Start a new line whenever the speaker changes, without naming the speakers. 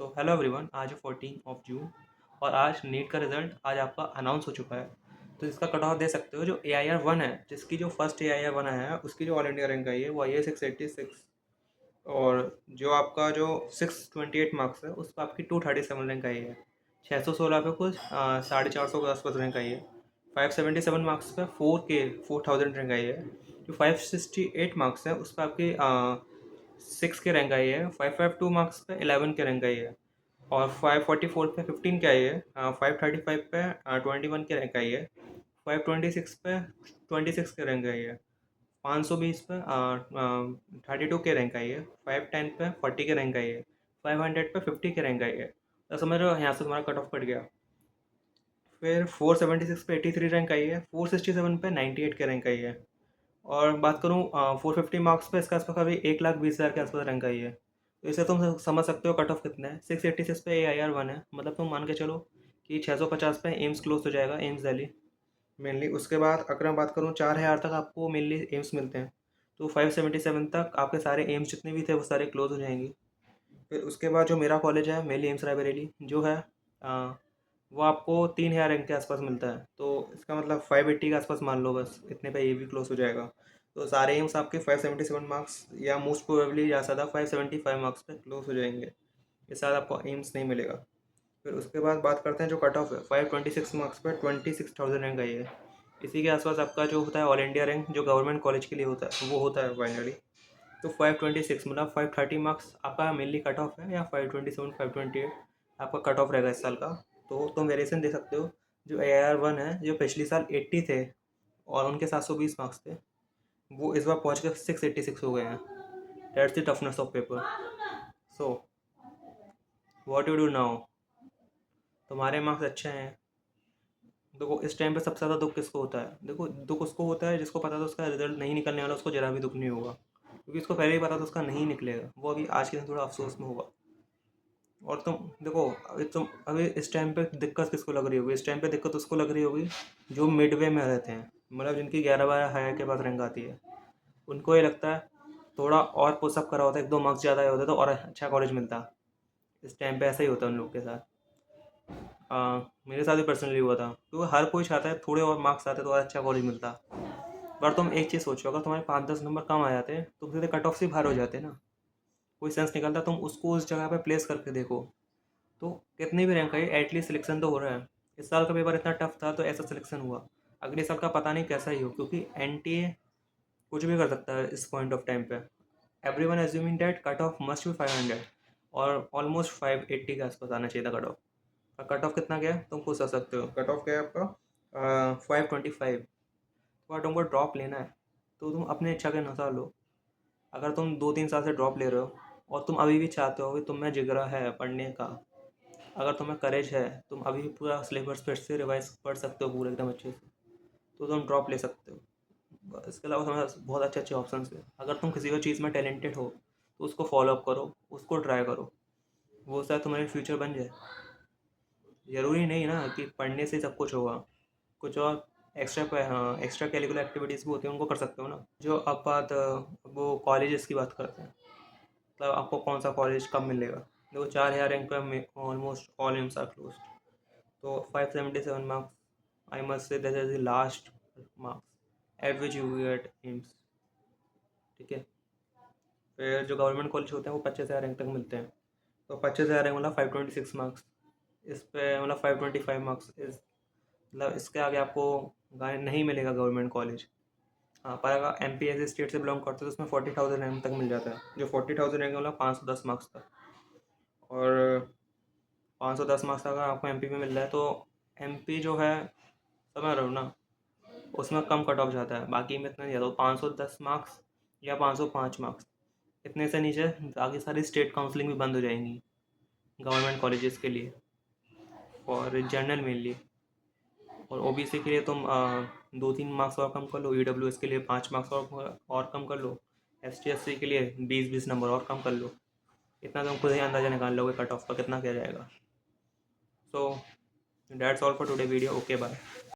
तो hello everyone, आज है 14 जून और आज नीट का रिज़ल्ट आज आपका अनाउंस हो चुका है। तो इसका कट ऑफ दे सकते हो। जो AIR-1 है, जिसकी जो फर्स्ट AIR-1 आया है, उसकी जो ऑल इंडिया रैंक आई है वो आई है 686। और जो आपका जो 628 मार्क्स है उस पर आपकी 237 रैंक आई है। 616 पे कुछ 450 के आसपास रैंक आई है। 577 मार्क्स पे 4000 रैंक आई है। जो 568 मार्क्स है उस पर आपकी 6 के रैंक आई है। 552 मार्क्स पे 11 के रैंक आई है। और 544 पे 15 के आई है। 535 पे 21 के रैंक आई है। 526 पे 26 के रैंक आई है। 520 पे 32 के रैंक आई है। 510 पे 40 के रैंक आई है। 500 पे 50 के रैंक आई है। तो समझ रहे हो, यहाँ से तुम्हारा कट ऑफ कट गया। फिर 476 पे 83 रैंक आई है। 467 पे 98 के रैंक आई है। और बात करूँ 450 मार्क्स पे इसके आसपास का भी 1,20,000 के आसपास रैंक आई है। तो इससे तुम समझ सकते हो कट ऑफ कितना है। 686 पे AIR-1 है, मतलब तुम मान के चलो कि 650 पे एम्स क्लोज हो जाएगा, एम्स दिल्ली मेनली। उसके बाद अगर मैं बात करूँ 4,000 तक आपको मेनली एम्स मिलते हैं। तो 577 तक आपके सारे एम्स जितने भी थे वो सारे क्लोज हो जाएंगे। फिर उसके बाद जो मेरा कॉलेज है, मेनली एम्स रायबरेली, जो है वो आपको 3,000 रैंक के आसपास मिलता है। तो इसका मतलब 580 के आसपास मान लो, बस इतने पे ये भी क्लोज हो जाएगा। तो सारे एम्स आपके 577 मार्क्स या मोस्ट प्रोबेबली या ज़्यादा 575 मार्क्स पे क्लोज हो जाएंगे। इस साथ आपको एम्स नहीं मिलेगा। फिर उसके बाद बात करते हैं जो कट ऑफ है। 526 मार्क्स पर 26,000 रैंक आई है। इसी के आसपास आपका जो होता है ऑल इंडिया रैंक, जो गवर्नमेंट कॉलेज के लिए होता है, वो होता है फाइनली। तो 526 मतलब 530 मार्क्स आपका मेनली कट ऑफ है, या 527 528 आपका कट ऑफ रहेगा इस साल का। तो तुम वेरिएशन दे सकते हो। जो AIR-1 है, जो पिछले साल 80 थे और उनके 720 मार्क्स थे, वो इस बार पहुंच के 686 हो गए हैं। That's the toughness of paper. So what you do now. तुम्हारे मार्क्स अच्छे हैं। देखो, इस टाइम पे सबसे ज़्यादा दुख किसको होता है? देखो, दुख उसको होता है जिसको पता था उसका रिजल्ट नहीं निकलने वाला, उसको जरा भी दुख नहीं होगा, क्योंकि उसको पहले ही पता था उसका नहीं निकलेगा। वो अभी आज के दिन थोड़ा अफसोस में होगा। और तुम देखो, अभी इस टाइम पे दिक्कत किसको लग रही होगी? इस टाइम पे दिक्कत उसको लग रही होगी जो मिडवे में रहते हैं, मतलब जिनकी 11-12 हायर के पास रैंक आती है। उनको ये लगता है थोड़ा और पुशअप करा होता, 1-2 मार्क्स ज़्यादा आए होते तो और अच्छा कॉलेज मिलता। इस टाइम पे ऐसा ही होता है उन लोग के साथ। मेरे साथ भी पर्सनली हुआ था, क्योंकि हर कोई चाहता है थोड़े और मार्क्स आते तो और अच्छा कॉलेज मिलता। पर तुम एक चीज़ सोचो, अगर तुम्हारे 5-10 नंबर कम आ जाते तो सीधे कट ऑफ से बाहर हो जाते ना। कोई सेंस निकलता, तुम उसको उस जगह पे प्लेस करके देखो। तो कितनी भी रैंक आई, एटलीस्ट सिलेक्शन तो हो रहा है। इस साल का पेपर इतना टफ था तो ऐसा सिलेक्शन हुआ। अगले साल का पता नहीं कैसा ही हो, क्योंकि NTA कुछ भी कर सकता है इस पॉइंट ऑफ टाइम पे। Every one assuming that cut off must be 500 और ऑलमोस्ट 580 के आसपास आना चाहिए था कट ऑफ। और कट ऑफ कितना गया तुम खुद सोच सकते हो। कट ऑफ क्या है आपका? 525। तो अगर तुमको ड्रॉप लेना है तो तुम अपनी इच्छा के अनुसार लो। अगर तुम 2-3 साल से ड्रॉप ले रहे हो और तुम अभी भी चाहते हो कि तुम में जिगरा है पढ़ने का, अगर तुम्हें करेज है, तुम अभी भी पूरा सिलेबस फिर से रिवाइज पढ़ सकते हो पूरे एकदम अच्छे से, तो तुम ड्रॉप ले सकते हो। इसके अलावा तुम्हारे पास बहुत अच्छे अच्छे ऑप्शन है। अगर तुम किसी भी चीज़ में टैलेंटेड हो तो उसको फॉलोअप करो, उसको ट्राई करो। वो शायद तुम्हारे फ्यूचर बन जाए। ज़रूरी नहीं ना कि पढ़ने से सब कुछ होगा। कुछ और एक्स्ट्रा, हाँ, एक्स्ट्रा करिकुलर एक्टिविटीज़ भी होती हैं, उनको कर सकते हो ना। जो अब बात वो कॉलेजेस की बात करते हैं, मतलब आपको कौन सा कॉलेज कब मिलेगा। देखो, 4,000 रैंक पे almost all AIIMS are close. तो 577 marks, I must say that is the last marks at which you get AIIMS. ठीक है। फिर जो गवर्नमेंट कॉलेज होते हैं वो 25,000 रैंक तक मिलते हैं। तो 25,000 रैंक मतलब 526 मार्क्स। इस पे मतलब 525 मार्क्स इस, मतलब इसके आगे आपको नहीं मिलेगा गवर्नमेंट कॉलेज। हाँ, पर अगर MP ऐसे स्टेट से बिलोंग करते हो तो उसमें 40,000 रैंक तक मिल जाता है। जो 40,000 रैंक मतलब 510 मार्क्स तक। और 510 मार्क्स अगर आपको MP में मिल रहा है तो MP जो है, समझ रहे हो ना, उसमें कम कट ऑफ जाता है। बाकी में इतना नहीं जाता। तो 510 मार्क्स या 505 मार्क्स, इतने से नीचे आगे सारी स्टेट काउंसलिंग भी बंद हो जाएंगी गवर्नमेंट कॉलेजेस के लिए, और जनरल मेनली। और OBC के लिए तुम 2-3 मार्क्स और कम कर लो। EWS के लिए 5 मार्क्स और कम कर लो। ST SC के लिए 20-20 नंबर और कम कर लो। इतना तुम खुद ही अंदाजा निकाल लोगे कट ऑफ का कितना क्या जाएगा। So that's all for today video. Okay, bye.